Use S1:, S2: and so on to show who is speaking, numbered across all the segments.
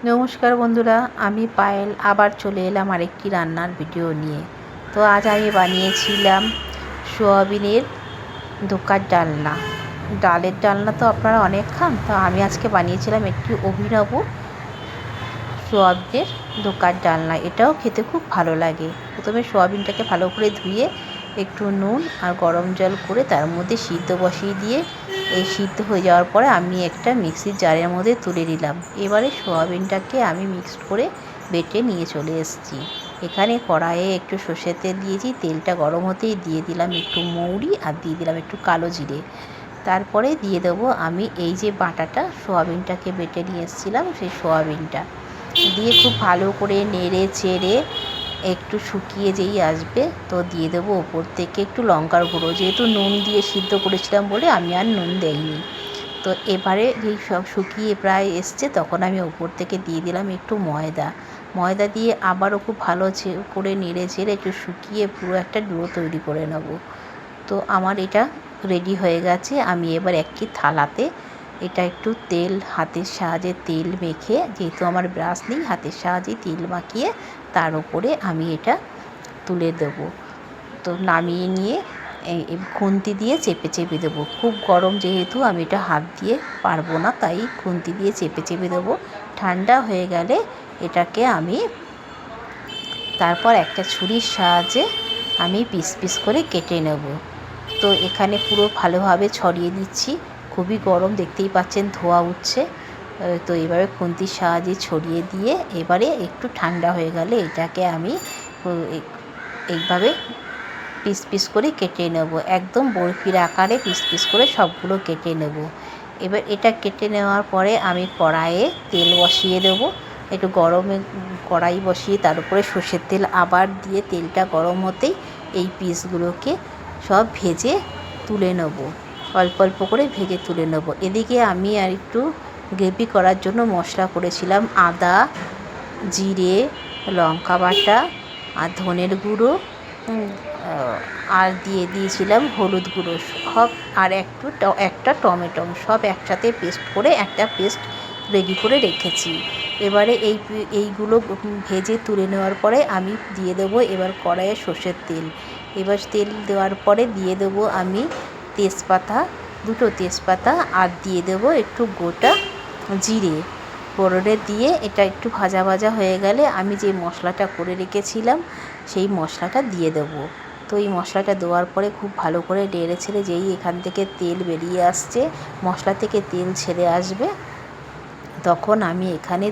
S1: নমস্কার বন্ধুরা, আমি পায়েল আবার চলে এলাম আরেকটি রান্নার ভিডিও নিয়ে। তো আজ আমি বানিয়েছিলাম সোয়াবিনের ধোকার ডালনা। ডালের ডালনা তো আপনারা অনেক খান, তো আমি আজকে বানিয়েছিলাম একটি অভিনব সোয়াবিনের ধোকার ডালনা। এটাও খেতে খুব ভালো লাগে। প্রথমে সোয়াবিনটাকে ভালো করে ধুয়ে একটু নুন আর গরম জল করে তার মধ্যে সিদ্ধ বসিয়ে দিয়ে এই সিদ্ধ হয়ে যাওয়ার পরে আমি একটা মিক্সির জারের মধ্যে তুলে নিলাম। এবারে সোয়াবিনটাকে আমি মিক্সড করে বেটে নিয়ে চলে এসেছি। এখানে কড়াইয়ে একটু সর্ষের তেল দিয়েছি, তেলটা গরম হতেই দিয়ে দিলাম একটু মৌরি আর দিয়ে দিলাম একটু কালো জিরে। তারপরে দিয়ে দেবো আমি এই যে বাটাটা সোয়াবিনটাকে বেটে নিয়ে এসেছিলাম সেই সোয়াবিনটা দিয়ে খুব ভালো করে নেড়ে চেড়ে একটু শুকিয়ে যেই আসবে তো দিয়ে দেবো ওপর থেকে একটু লঙ্কার গুঁড়ো। যেহেতু নুন দিয়ে সিদ্ধ করেছিলাম বলে আমি আর নুন দেইনি। তো এবারে যেই সব শুকিয়ে প্রায় এসছে তখন আমি ওপর থেকে দিয়ে দিলাম একটু ময়দা দিয়ে আবারও খুব ভালো করে নেড়ে চেড়ে একটু শুকিয়ে পুরো একটা ডো তৈরি করে নেব। তো আমার এটা রেডি হয়ে গেছে। আমি এবার একটি থালাতে এটা একটু তেল হাতের সাহায্যে তেল মেখে, যেহেতু আমার ব্রাশ নেই, হাতের সাহায্যে তেল মাখিয়ে তার উপরে আমি এটা তুলে দেবো। তো নামিয়ে নিয়ে এই খুন্তি দিয়ে চেপে চেপে দেবো। খুব গরম যেহেতু আমি এটা হাত দিয়ে পারবো না, তাই খুন্তি দিয়ে চেপে চেপে দেবো। ঠান্ডা হয়ে গেলে এটাকে আমি তারপর একটা ছুরির সাহায্যে আমি পিস পিস করে কেটে নেব। তো এখানে পুরো ভালোভাবে ছড়িয়ে দিচ্ছি। খুবই গরম, দেখতেই পাচ্ছেন ধোঁয়া উঠছে। তো এবারে খুন্তির সাহায্যে ছড়িয়ে দিয়ে এবারে একটু ঠান্ডা হয়ে গেলে এটাকে আমি এইভাবে পিস পিস করে কেটে নেব। একদম বরফির আকারে পিস পিস করে সবগুলো কেটে নেব। এবার এটা কেটে নেওয়ার পরে আমি কড়াইয়ে তেল বসিয়ে দেব। একটু গরমে কড়াই বসিয়ে তার উপরে সর্ষের তেল আবার দিয়ে তেলটা গরম হতেই এই পিসগুলোকে সব ভেজে তুলে নেব। অল্প অল্প করে ভেজে তুলে নেব। এদিকে আমি আর একটু গ্রেভি করার জন্য মশলা করেছিলাম। আদা, জিরে, লঙ্কা বাটা আর ধনের গুঁড়ো আর দিয়ে দিয়েছিলাম হলুদ গুঁড়ো সব, আর একটা টমেটো, সব একসাথে পেস্ট করে একটা পেস্ট রেডি করে রেখেছি। এবারে এইগুলো ভেজে তুলে নেওয়ার পরে আমি দিয়ে দেবো এবার কড়াইয়ে সর্ষের তেল। এবার তেল দেওয়ার পরে দিয়ে দেবো আমি দুটো তেজপাতা আর দিয়ে দেবো একটু গোটা জিরে ফোড়নে দিয়ে এটা একটু ভাজা ভাজা হয়ে গেলে আমি যে মশলাটা করে রেখেছিলাম সেই মশলাটা দিয়ে দেবো। তো এই মশলাটা দেওয়ার পরে খুব ভালো করে নেড়ে ছেড়ে যেই এখান থেকে তেল বেরিয়ে আসছে, মশলা থেকে তেল ছেড়ে আসবে, তখন আমি এখানে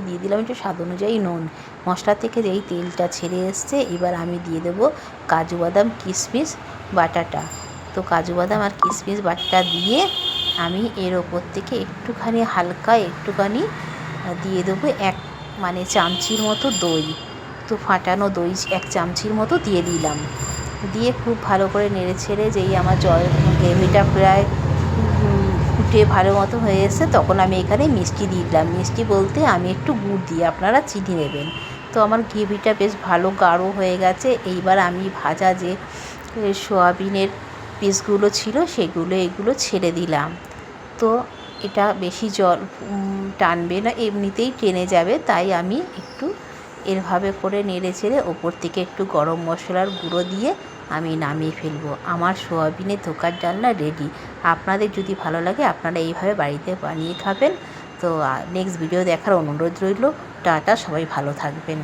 S1: দিয়ে দিলাম একটু স্বাদ অনুযায়ী নুন। মশলা থেকে যেই তেলটা ছেড়ে এসছে এবার আমি দিয়ে দেবো কাজু বাদাম কিশমিশ বাটাটা। তো কাজু বাদাম আর কিশমিশ বাটাটা দিয়ে আমি এর ওপর থেকে একটুখানি দিয়ে দেবো চামচির মতো দই। তো ফাটানো দই 1 চামচির মতো দিয়ে দিলাম। দিয়ে খুব ভালো করে নেড়ে ছেড়ে যেই আমার গ্রেভিটা প্রায় ফুটে ভালো মতো হয়ে এসছে তখন আমি এখানে মিষ্টি দিয়ে দিলাম। মিষ্টি বলতে আমি একটু গুড় দিই, আপনারা চিনি নেবেন। তো আমার গ্রেভিটা বেশ ভালো গাঢ় হয়ে গেছে। এইবার আমি ভাজা যে সোয়াবিনের পিসগুলো ছিল এগুলো ছেড়ে দিলাম। তো এটা বেশি জল টানবে না, এমনিতেই টেনে যাবে, তাই আমি একটু এভাবে করে নেড়ে চেড়ে ওপর থেকে একটু গরম মশলার গুঁড়ো দিয়ে আমি নামিয়ে ফেলবো। আমার সোয়াবিনের ধোকার ডালনা রেডি। আপনাদের যদি ভালো লাগে আপনারা এইভাবে বাড়িতে বানিয়ে খাবেন। তো নেক্সট ভিডিও দেখার অনুরোধ রইল। টাটা, সবাই ভালো থাকবেন।